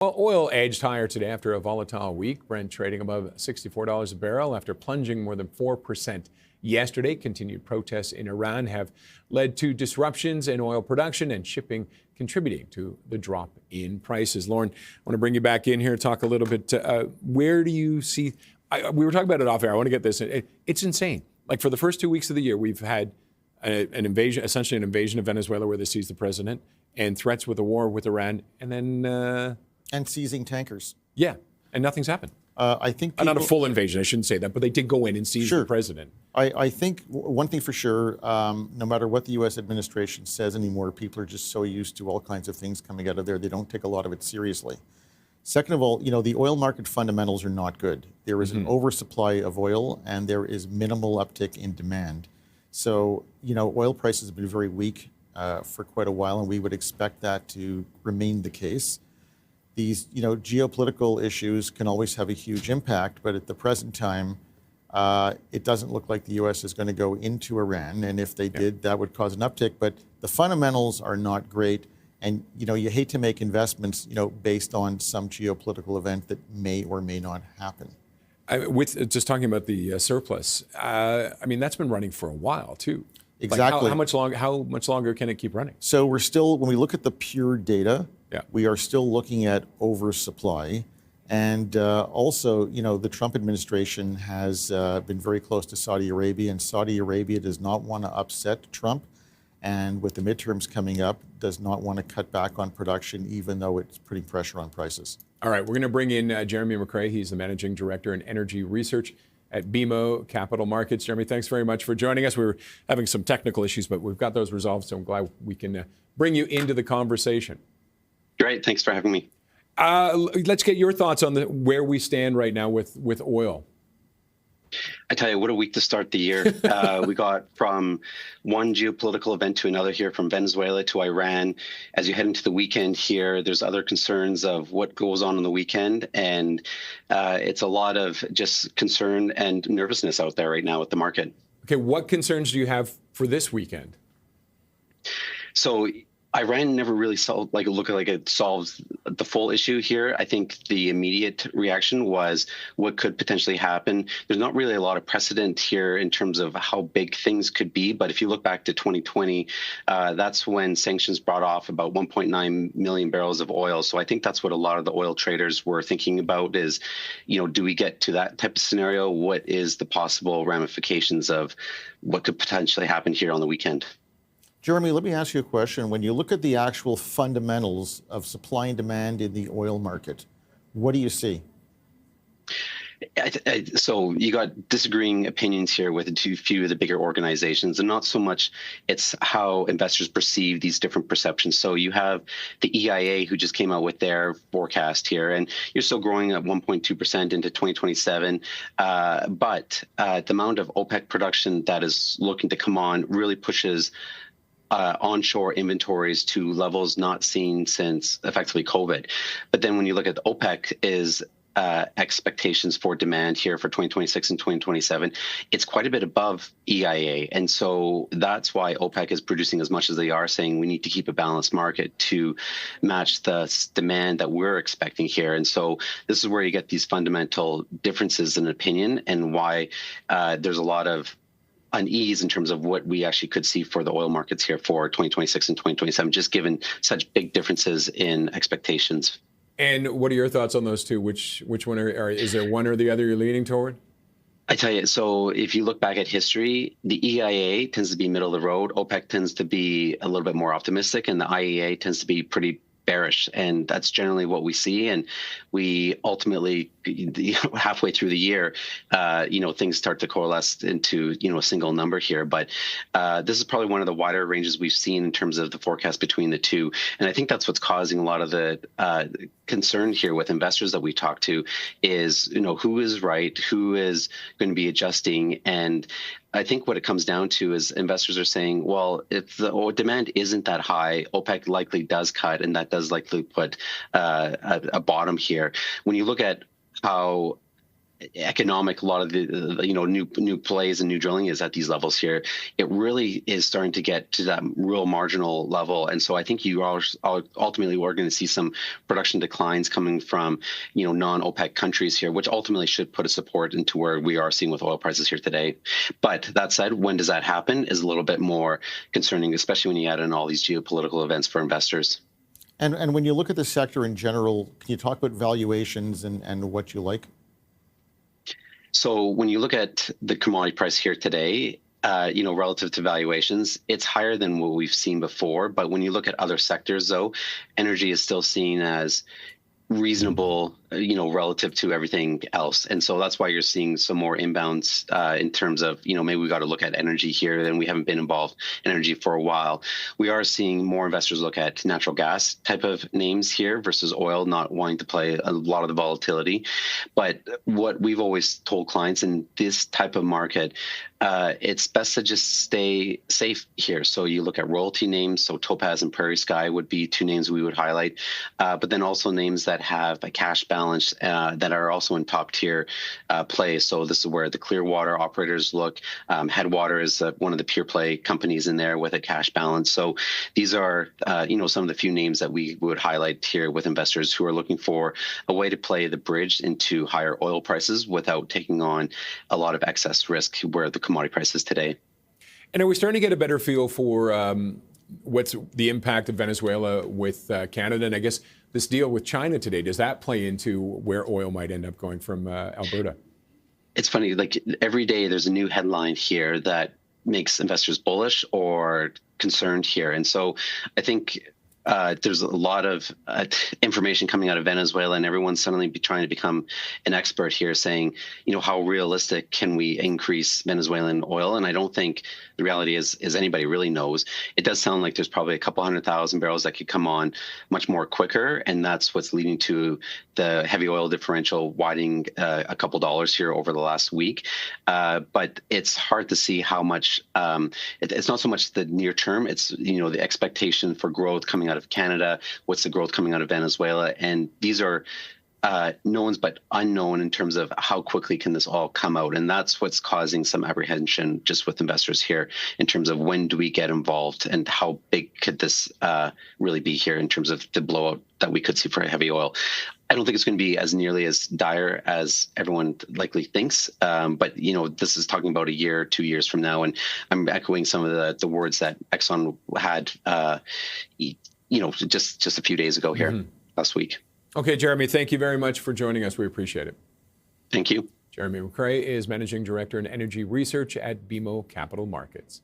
Well, oil edged higher today after a volatile week. Brent trading above $64 a barrel after plunging more than 4% yesterday. Continued protests in Iran have led to disruptions in oil production and shipping, contributing to the drop in prices. Lauren, I want to bring you back in here to talk a little bit. Where do you see? We were talking about it off air. I want to get this. It's insane. Like for the first 2 weeks of the year, we've had an invasion, essentially an invasion of Venezuela where they seized the president and threats with a war with Iran. And then... and seizing tankers. Yeah, and nothing's happened. I think people, not a full invasion, I shouldn't say that, but they did go in and seize the president. I think one thing for sure, no matter what the U.S. administration says anymore, people are just so used to all kinds of things coming out of there, they don't take a lot of it seriously. Second of all, the oil market fundamentals are not good. There is an oversupply of oil, and there is minimal uptick in demand. So, oil prices have been very weak for quite a while, and we would expect that to remain the case. These, geopolitical issues can always have a huge impact, but at the present time, it doesn't look like the U.S. is going to go into Iran. And if they did, that would cause an uptick. But the fundamentals are not great. And, you hate to make investments, based on some geopolitical event that may or may not happen. With just talking about the surplus, that's been running for a while, too. Exactly. Like how much longer can it keep running? So we're still, when we look at the pure data, we are still looking at oversupply. And also, the Trump administration has been very close to Saudi Arabia, and Saudi Arabia does not want to upset Trump. And with the midterms coming up, does not want to cut back on production, even though it's putting pressure on prices. All right, we're going to bring in Jeremy McCrea. He's the Managing Director in Energy Research at BMO Capital Markets. Jeremy, thanks very much for joining us. We were having some technical issues, but we've got those resolved, so I'm glad we can bring you into the conversation. Great, thanks for having me. Let's get your thoughts on where we stand right now with oil. I tell you, what a week to start the year. We got from one geopolitical event to another here, from Venezuela to Iran. As you head into the weekend here, there's other concerns of what goes on the weekend. And it's a lot of just concern and nervousness out there right now with the market. Okay, what concerns do you have for this weekend? So Iran never really looked like it solves the full issue here. I think the immediate reaction was what could potentially happen. There's not really a lot of precedent here in terms of how big things could be. But if you look back to 2020, that's when sanctions brought off about 1.9 million barrels of oil. So I think that's what a lot of the oil traders were thinking about is, do we get to that type of scenario? What is the possible ramifications of what could potentially happen here on the weekend? Jeremy, let me ask you a question. When you look at the actual fundamentals of supply and demand in the oil market, what do you see? So you got disagreeing opinions here with a few of the bigger organizations, and not so much it's how investors perceive these different perceptions. So you have the EIA, who just came out with their forecast here, and you're still growing at 1.2% into 2027. But the amount of OPEC production that is looking to come on really pushes onshore inventories to levels not seen since effectively COVID. But then when you look at the OPEC is expectations for demand here for 2026 and 2027, it's quite a bit above EIA. And so that's why OPEC is producing as much as they are, saying we need to keep a balanced market to match the demand that we're expecting here. And so this is where you get these fundamental differences in opinion, and why there's a lot of unease in terms of what we actually could see for the oil markets here for 2026 and 2027, just given such big differences in expectations. And what are your thoughts on those two? Which one is there one or the other you're leaning toward? I tell you, so if you look back at history, the EIA tends to be middle of the road. OPEC tends to be a little bit more optimistic, and the IEA tends to be pretty bearish, and that's generally what we see. And we ultimately, halfway through the year, things start to coalesce into a single number here. But this is probably one of the wider ranges we've seen in terms of the forecast between the two, and I think that's what's causing a lot of the concern here with investors that we talk to is who is right, who is going to be adjusting. And I think what it comes down to is investors are saying, well, if the demand isn't that high, OPEC likely does cut, and that does likely put a bottom here. When you look at how economic, a lot of the new plays and new drilling is at these levels here. It really is starting to get to that real marginal level, and so I think you are ultimately we're going to see some production declines coming from non-OPEC countries here, which ultimately should put a support into where we are seeing with oil prices here today. But that said, when does that happen is a little bit more concerning, especially when you add in all these geopolitical events for investors. And when you look at the sector in general, can you talk about valuations and what you like? So when you look at the commodity price here today, relative to valuations, it's higher than what we've seen before. But when you look at other sectors, though, energy is still seen as reasonable, relative to everything else. And so that's why you're seeing some more inbounds in terms of, maybe we got to look at energy here, and we haven't been involved in energy for a while. We are seeing more investors look at natural gas type of names here versus oil, not wanting to play a lot of the volatility. But what we've always told clients in this type of market, it's best to just stay safe here. So you look at royalty names. So Topaz and Prairie Sky would be two names we would highlight, but then also names that have a cash balance that are also in top tier play. So this is where the Clearwater operators look. Headwater is one of the pure play companies in there with a cash balance. So these are, some of the few names that we would highlight here with investors who are looking for a way to play the bridge into higher oil prices without taking on a lot of excess risk where the commodity prices today. And are we starting to get a better feel for what's the impact of Venezuela with Canada? And I guess this deal with China today, does that play into where oil might end up going from Alberta? It's funny, like every day there's a new headline here that makes investors bullish or concerned here. And so I think there's a lot of information coming out of Venezuela, and everyone's suddenly trying to become an expert here, saying, how realistic can we increase Venezuelan oil? And I don't think the reality is anybody really knows. It does sound like there's probably a couple 100,000 barrels that could come on much more quicker, and that's what's leading to the heavy oil differential widening a couple dollars here over the last week. But it's hard to see how much. It's not so much the near term. It's the expectation for growth coming out of Canada, what's the growth coming out of Venezuela, and these are knowns but unknown in terms of how quickly can this all come out, and that's what's causing some apprehension just with investors here in terms of when do we get involved and how big could this really be here in terms of the blowout that we could see for heavy oil. I don't think it's going to be as nearly as dire as everyone likely thinks, but this is talking about a year, 2 years from now, and I'm echoing some of the words that Exxon had just a few days ago here last week. Okay, Jeremy, thank you very much for joining us. We appreciate it. Thank you. Jeremy McCrea is Managing Director in Energy Research at BMO Capital Markets.